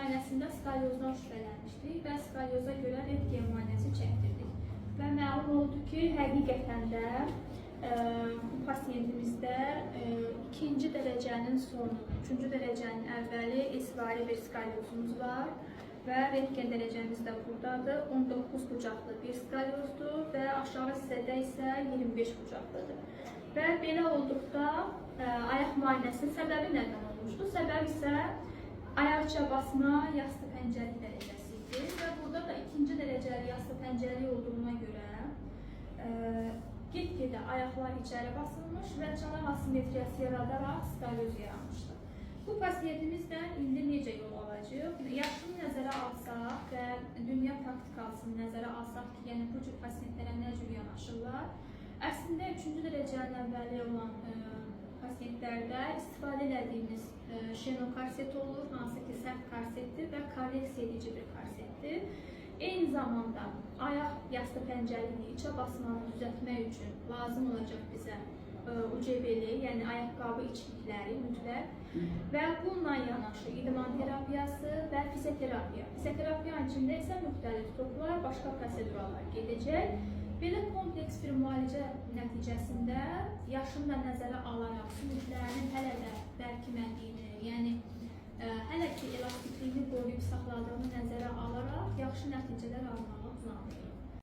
müayinəsində skalyozdan şübhələnmişdik və skalyoza görə rentgen müayinəsi çəkdirdik. Və məlum oldu ki, həqiqətən də bu pasiyentimizdə ikinci dərəcənin sonu, üçüncü dərəcənin əvvəli esvari bir skalyozumuz var və rentgen dərəcəmiz də buradadır. 19 bucaqlı bir skalyozdur və aşağı hissədə isə 25 bucaqlıdır. Və belə olduqda ayaq müayinəsinin səbəbi nədən olmuşdur? Səbəb isə ayaqça basma yastı pəncəlik dərəcəsi idi və burada da ikinci dərəcəli yastı pəncəlik olduğuna görə get-gedə ayaqlar içəri basılmış və çanaq asimetriyası yaradaraq skalyoz yaranmışdır. Bu pasiyentimizdən indi necə yol alacaq? Yaşını nəzərə alsaq və dünya praktikasını nəzərə alsaq ki, yəni bu cür pasiyentlərə nə cür yanaşırlar? Əslində 3-cü dərəcənin əvvəli olan pasiyentlərdə istifadə edildiyimiz şenokarset olur, hansı ki sərt karsetdir və korreksiya edici bir karsetdir. Eyni zamanda ayaq yastı pəncəliyini içə basmanı düzəltmək üçün lazım olacaq bizə UCB-li, yəni ayaqqabı içlikləri mütləq və bununla yanaşı idman terapiyası və fizioterapiya. Fizioterapiyanın içində isə müxtəlif toplar, başqa proseduralar gedəcək. Belə kompleks bir müalicə nəticəsində yaşını da nəzərə alaraq sümüklərinin hələ də bərkimədiyini, yəni hələ ki elastikliyini qoruyub saxladığını nəzərə alaraq yaxşı nəticələr almağa planlayırıq.